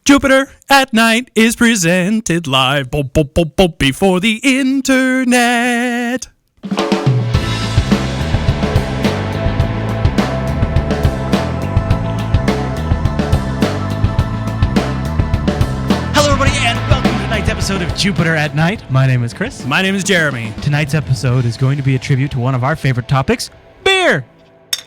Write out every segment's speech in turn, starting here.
Jupiter at Night is presented live before the internet. Hello, everybody, and welcome to tonight's episode of Jupiter at Night. My name is Chris. My name is Jeremy. Tonight's episode is going to be a tribute to one of our favorite topics, beer.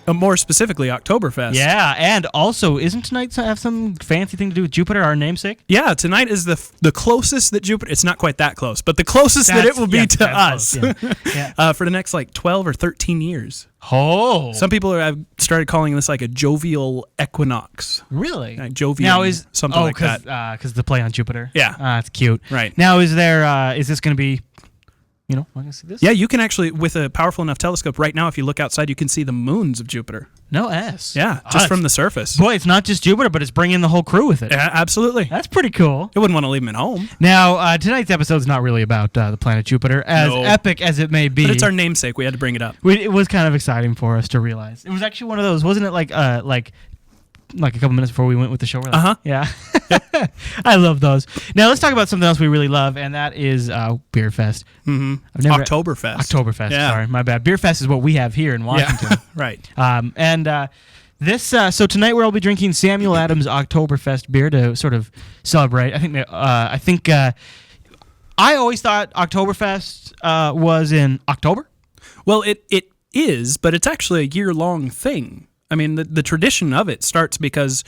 More specifically, Oktoberfest. Yeah, and also, isn't tonight have some fancy thing to do with Jupiter, our namesake? Yeah, tonight is the closest that Jupiter... It's not quite that close, but the closest that it will be to us for the next, 12 or 13 years. Oh. Some people have started calling this like a jovial equinox. Really? Like jovial, now is something like that. Because the play on Jupiter. Yeah. That's cute. Right. Now, is this going to be... I can see this? Yeah, you can actually, with a powerful enough telescope, right now, if you look outside, you can see the moons of Jupiter. No S. Yeah, just from the surface. Boy, it's not just Jupiter, but it's bringing the whole crew with it. Yeah, absolutely. That's pretty cool. I wouldn't want to leave them at home. Now, tonight's episode is not really about the planet Jupiter, as epic as it may be. But it's our namesake. We had to bring it up. It was kind of exciting for us to realize. It was actually one of those, wasn't it like a couple minutes before we went with the show? Yeah. I love those. Now, let's talk about something else we really love, and that is Beer Fest. Mm-hmm. Oktoberfest. Yeah. Sorry, my bad. Beer Fest is what we have here in Washington. Yeah. Right. So tonight we'll be drinking Samuel Adams Oktoberfest beer to sort of celebrate. I think I always thought Oktoberfest was in October. Well, it is, but it's actually a year-long thing. I mean, the tradition of it starts because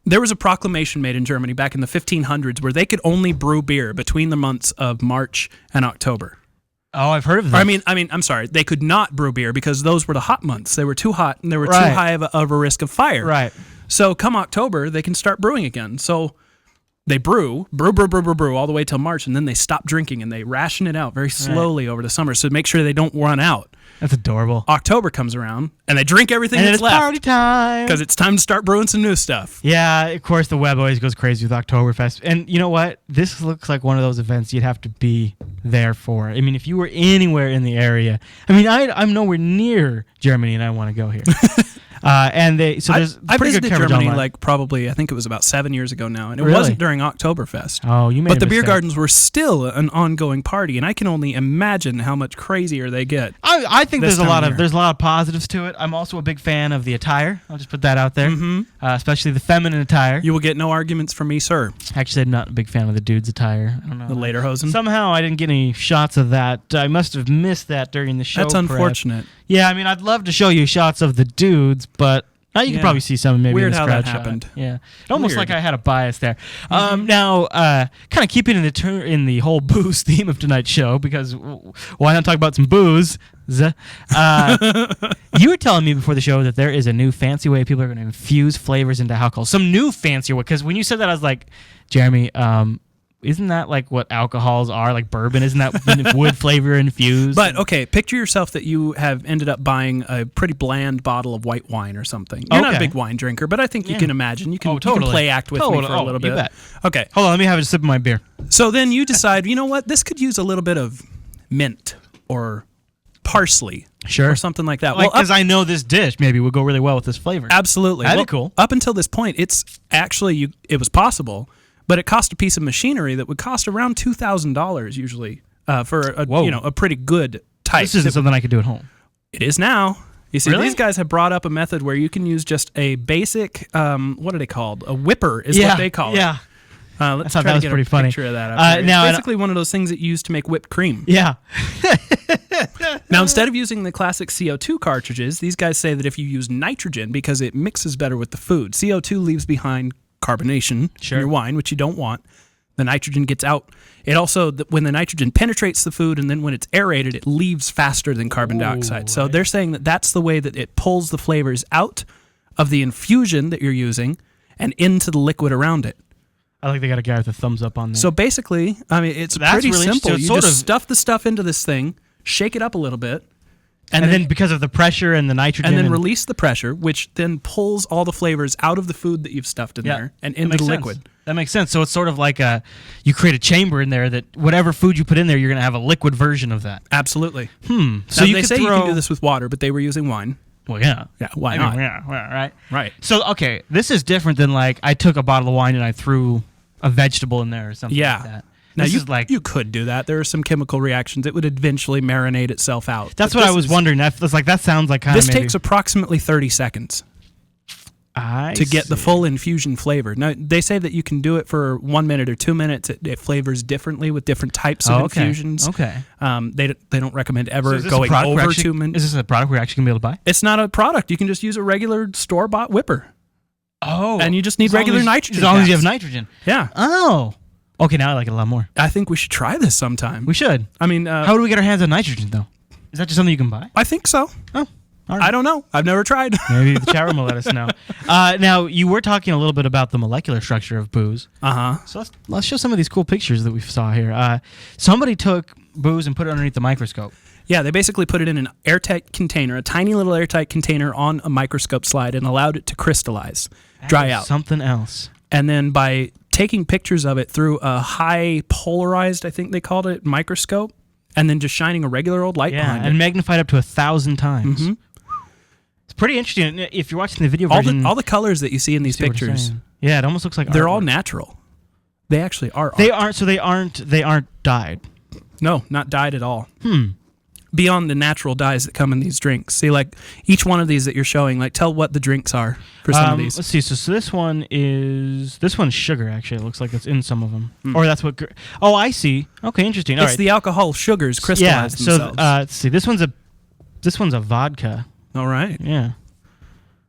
there was a proclamation made in Germany back in the 1500s where they could only brew beer between the months of March and October. Oh, I've heard of that. I'm sorry. They could not brew beer because those were the hot months. They were too hot and they were too high of a risk of fire. Right. So come October, they can start brewing again. So they brew all the way till March, and then they stop drinking and they ration it out very slowly over the summer to make sure they don't run out. That's adorable. October comes around, and they drink everything that's left. And it's party time. Because it's time to start brewing some new stuff. Yeah, of course, the web always goes crazy with Oktoberfest. And you know what? This looks like one of those events you'd have to be there for. I mean, if you were anywhere in the area. I mean, I'm nowhere near Germany, and I want to go here. I visited Germany probably, I think it was about 7 years ago now, and it wasn't during Oktoberfest. Oh, you made But the beer mistake. gardens were still an ongoing party, and I can only imagine how much crazier they get. I think there's a lot of positives to it. I'm also a big fan of the attire. I'll just put that out there, especially the feminine attire. You will get no arguments from me, sir. Actually, I'm not a big fan of the dude's attire. I don't know. The lederhosen? Somehow I didn't get any shots of that. I must have missed that during the show. That's unfortunate. Yeah, I mean, I'd love to show you shots of the dudes, but you can probably see some maybe Weird in the how crowd that happened. Yeah, almost like I had a bias there. Now, kind of keeping in the whole booze theme of tonight's show, because why not talk about some booze? You were telling me before the show that there is a new fancy way people are going to infuse flavors into alcohol. Some new fancy way, because when you said that, I was like, Jeremy, isn't that like what alcohols are? Like bourbon, isn't that wood flavor infused? But, okay, picture yourself that you have ended up buying a pretty bland bottle of white wine or something. You're not a big wine drinker, but I think you can imagine. You can play act with me for a little bit. You bet. Okay. Hold on, let me have a sip of my beer. So then you decide, you know what, this could use a little bit of mint or parsley. Sure. Or something like that. Because I know this dish maybe would go really well with this flavor. Absolutely. That'd be cool. Up until this point, it was possible, but it cost a piece of machinery that would cost around $2,000 usually for a pretty good type. This isn't something I could do at home. It is now. You see, Really? these guys have brought up a method where you can use just a basic, what are they called? A whipper is what they call it. Yeah. Let's I thought try that to was get pretty a funny. picture of that up here. now, It's basically one of those things that you use to make whipped cream. Yeah. Now, instead of using the classic CO2 cartridges, these guys say that if you use nitrogen, because it mixes better with the food, CO2 leaves behind carbonation in your wine, which you don't want. The nitrogen gets out. It also, when the nitrogen penetrates the food and then when it's aerated, it leaves faster than carbon dioxide. So they're saying that that's the way that it pulls the flavors out of the infusion that you're using and into the liquid around it. I like they got a guy with a thumbs up on there. So basically, I mean, it's pretty simple. You just stuff the stuff into this thing, shake it up a little bit, and then because of the pressure and the nitrogen... And then release the pressure, which then pulls all the flavors out of the food that you've stuffed in there and into the liquid. That makes sense. So it's sort of like you create a chamber in there that whatever food you put in there, you're going to have a liquid version of that. Absolutely. So now, you they say you can do this with water, but they were using wine. Well, yeah. Yeah, why not? Yeah, right. Right. So, okay, this is different than like I took a bottle of wine and I threw a vegetable in there or something Yeah. like that. Now, This you could do that. There are some chemical reactions. It would eventually marinate itself out. That's But what I this was wondering. That sounds like kind of This takes approximately 30 seconds to get the full infusion flavor. Now, they say that you can do it for 1 minute or 2 minutes. It flavors differently with different types of infusions. Okay. They don't recommend ever is this going a product over 2 minutes. Is this a product we're actually going to be able to buy? It's not a product. You can just use a regular store-bought whipper. Oh. And you just need regular nitrogen. As long as you have caps. nitrogen. Yeah. Oh. Okay, now I like it a lot more. I think we should try this sometime. We should. I mean, how do we get our hands on nitrogen, though? Is that just something you can buy? I think so. Oh, all right. I don't know. I've never tried. Maybe the chat room will let us know. Now, you were talking a little bit about the molecular structure of booze. Uh-huh. So let's show some of these cool pictures that we saw here. Somebody took booze and put it underneath the microscope. Yeah, they basically put it in an airtight container, a tiny little airtight container on a microscope slide and allowed it to crystallize, dry out. Something else. And then by taking pictures of it through a high polarized, I think they called it, microscope, and then just shining a regular old light behind and it. magnified up to 1,000 times. Mm-hmm. It's pretty interesting. If you're watching the video version, All the colors that you see in these see what we're pictures, saying. Yeah, it almost looks like they're all artwork. natural. They actually are art. They aren't. So they aren't dyed. No, not dyed at all. Beyond the natural dyes that come in these drinks. See, like each one of these that you're showing, like tell what the drinks are for some of these. Let's see. So this one's sugar. Actually, it looks like it's in some of them. Or that's what. Oh, I see. Okay, interesting. All It's right. the alcohol sugars crystallized themselves. Let's see. This one's a vodka. All right. Yeah.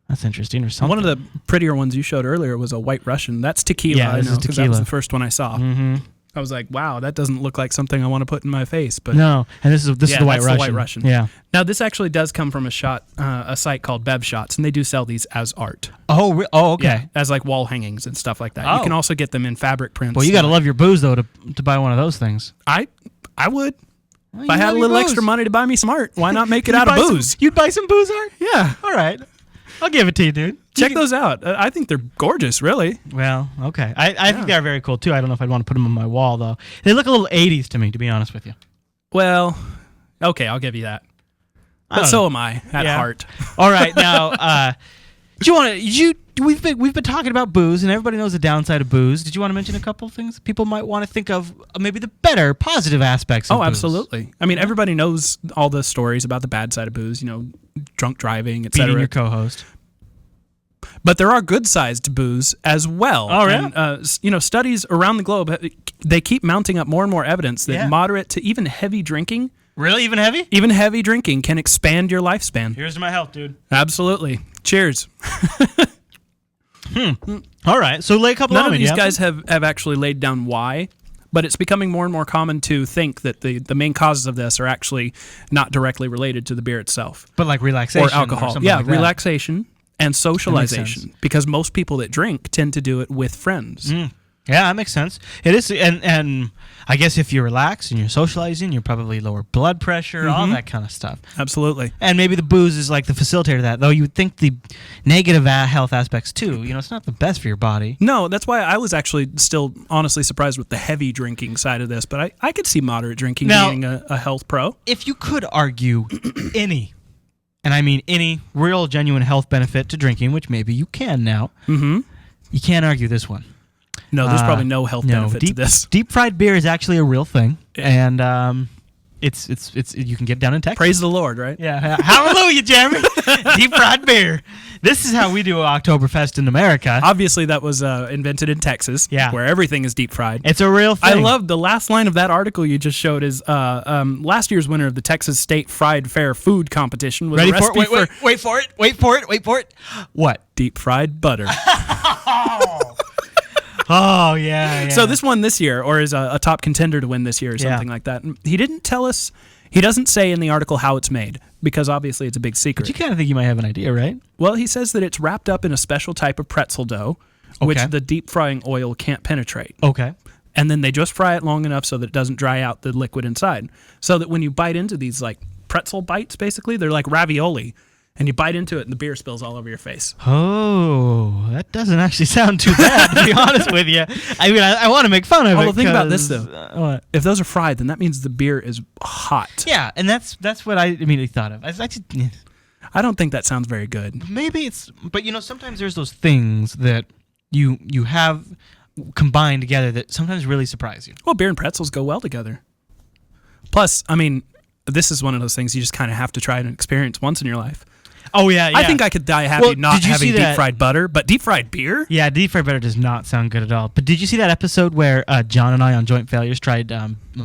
That's interesting or something. One of the prettier ones you showed earlier was a White Russian. That's tequila. Yeah, this I know, is 'cause that tequila. was the first one I saw. Mm-hmm. I was like, wow, that doesn't look like something I want to put in my face. But No, and this is the White that's Russian. the White Russian. Yeah. Now, this actually does come from a site called Bev Shots, and they do sell these as art. Oh, okay. Yeah, as like wall hangings and stuff like that. You Oh. can also get them in fabric prints. Well, you got to love your booze though to buy one of those things. I would. Well, If you I had love a your little booze. extra money to buy me some art, why not make it You'd out of buy some- booze? You'd buy some booze art? Yeah. All right. I'll give it to you, dude. Check those out. I think they're gorgeous, really. Well, okay. I think they're very cool, too. I don't know if I'd want to put them on my wall, though. They look a little 80s to me, to be honest with you. Well, okay, I'll give you that. I But don't so know. am I at Yeah. heart. All right, now, do you want to? We've been talking about booze, and everybody knows the downside of booze. Did you want to mention a couple of things people might want to think of? Maybe the better, positive aspects of Oh, booze? absolutely. I mean, everybody knows all the stories about the bad side of booze, drunk driving, Beating etc. your co-host. But there are good sides to booze as well. Oh, yeah? And, studies around the globe, they keep mounting up more and more evidence that moderate to even heavy drinking, Really, even heavy? even heavy drinking can expand your lifespan. Here's to my health, dude. Absolutely. Cheers. All right, so lay a couple None on of me. these Do you have guys have actually laid down why, but it's becoming more and more common to think that the main causes of this are actually not directly related to the beer itself some? But like relaxation or alcohol. something like that. Relaxation and sense. socialization, because most people that drink tend to do it with friends. Yeah, that makes sense. It is, and I guess if you relax and you're socializing, you're probably lower blood pressure, all that kind of stuff. Absolutely. And maybe the booze is like the facilitator of that, though you would think the negative health aspects too. It's not the best for your body. No, that's why I was actually still honestly surprised with the heavy drinking side of this, but I could see moderate drinking Now- being a health pro. If you could argue any, and I mean any real genuine health benefit to drinking, which maybe you can now, you can't argue this one. No, there's probably no health benefit to this. Deep fried beer is actually a real thing, and it's you can get down in Texas. Praise the Lord, right? Yeah, hallelujah, Jeremy. Deep fried beer. This is how we do Oktoberfest in America. Obviously, that was invented in Texas, where everything is deep fried. It's a real thing. I love the last line of that article you just showed is last year's winner of the Texas State Fried Fair Food Competition was Ready a for it? recipe Wait for it. Wait for it. What? deep fried butter. Oh, yeah. So this won this year, or is a top contender to win this year, or something like that. And he didn't tell us. He doesn't say in the article how it's made, because obviously it's a big secret. But you kind of think you might have an idea, right? Well, he says that it's wrapped up in a special type of pretzel dough, which the deep frying oil can't penetrate. Okay. And then they just fry it long enough so that it doesn't dry out the liquid inside. So that when you bite into these like pretzel bites, basically, they're like ravioli. And you bite into it and the beer spills all over your face. Oh, that doesn't actually sound too bad, to be honest with you. I mean, I want to make fun of it. Well, think about this, though. What? If those are fried, then that means the beer is hot. Yeah, and that's what I immediately thought of. I don't think that sounds very good. Maybe it's, but sometimes there's those things that you have combine together that sometimes really surprise you. Well, beer and pretzels go well together. Plus, I mean, this is one of those things you just kind of have to try and experience once in your life. Oh, yeah. I think I could die happy not having deep-fried butter, but deep-fried beer? Yeah, deep-fried butter does not sound good at all. But did you see that episode where John and I on Joint Failures tried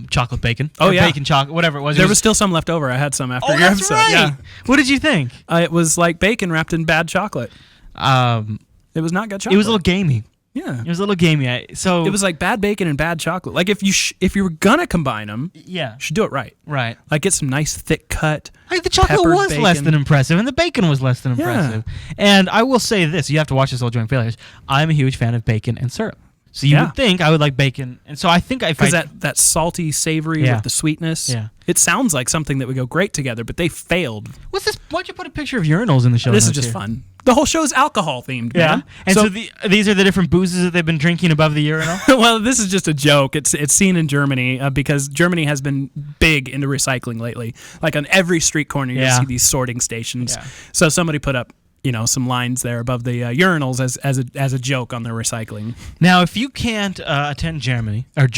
chocolate bacon? Oh, yeah. Bacon chocolate, whatever it was. There was still some left over. I had some after your that's episode. Right. Yeah. What did you think? It was like bacon wrapped in bad chocolate. It was not good chocolate. It was a little gamey. Yeah. It was a little gamey. So it was like bad bacon and bad chocolate. Like if you were gonna combine them, yeah, you should do it right. Right. Like get some nice thick cut. Like the chocolate was bacon. less than impressive, and the bacon was less than impressive. And I will say this: you have to watch this whole Joint Failures. I'm a huge fan of bacon and syrup. So you would think I would like bacon, and so I think if I that salty, savory with the sweetness. Yeah. It sounds like something that would go great together, but they failed. What's this? Why don't you put a picture of urinals in the show? This is just fun. The whole show's alcohol themed, man. And so these are the different boozes that they've been drinking above the urinal? Well, this is just a joke. It's seen in Germany because Germany has been big into recycling lately. Like on every street corner, you see these sorting stations. Yeah. So somebody put up, some lines there above the urinals as a joke on their recycling. Now, if you can't attend Germany, if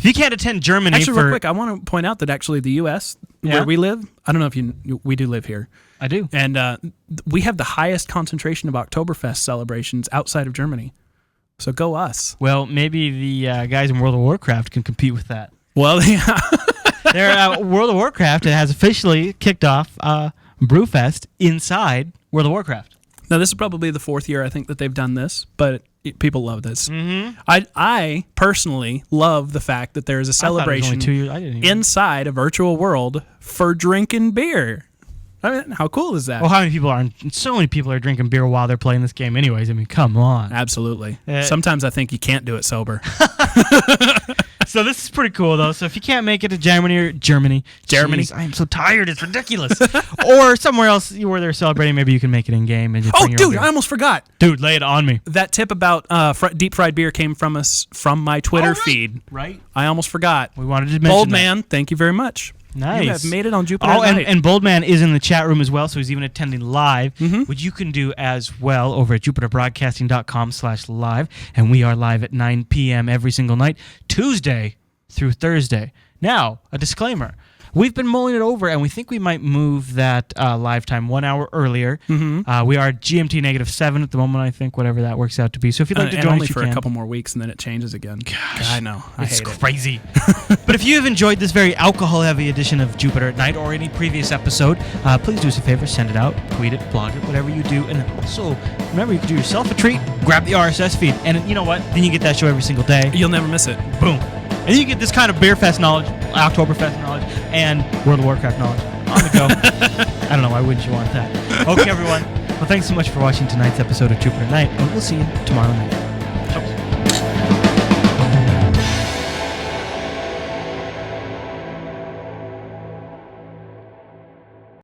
you can't attend Germany, actually, real quick, I want to point out that actually the U.S. where we live, I don't know if we do live here. I do, and we have the highest concentration of Oktoberfest celebrations outside of Germany. So go us. Well, maybe the guys in World of Warcraft can compete with that. Well, yeah. World of Warcraft has officially kicked off Brewfest inside World of Warcraft. Now, this is probably the 4th year I think that they've done this, but people love this. Mm-hmm. I personally love the fact that there is a celebration inside a virtual world for drinking beer. I mean, how cool is that? Well, how many people are? So many people are drinking beer while they're playing this game anyways. I mean, come on. Absolutely. Sometimes I think you can't do it sober. So this is pretty cool, though. So if you can't make it to Germany. Jeez, I am so tired. It's ridiculous. Or somewhere else where they're celebrating, maybe you can make it in game. And dude, I almost forgot. Dude, lay it on me. That tip about deep fried beer came from my Twitter feed. Right. I almost forgot. We wanted to mention Bold Man, thank you very much. Nice. You have made it on Jupiter. Oh, and Boldman is in the chat room as well, so he's even attending live, which you can do as well over at jupiterbroadcasting.com/live. And we are live at 9 p.m. every single night, Tuesday through Thursday. Now, a disclaimer. We've been mulling it over, and we think we might move that live time 1 hour earlier. Mm-hmm. We are GMT -7 at the moment, I think, whatever that works out to be. So if you'd like to join us, you for can. a couple more weeks, and then it changes again. Gosh, I know. It's crazy. But if you have enjoyed this very alcohol-heavy edition of Jupiter at Night or any previous episode, please do us a favor, send it out, tweet it, blog it, whatever you do. And also, remember, you can do yourself a treat, grab the RSS feed, and you know what? Then you get that show every single day. You'll never miss it. Boom. And you get this kind of Beer Fest knowledge, Oktoberfest knowledge, and World of Warcraft knowledge on the go. I don't know, why wouldn't you want that? Okay, everyone. Well, thanks so much for watching tonight's episode of Jupiter Night, and we'll see you tomorrow night.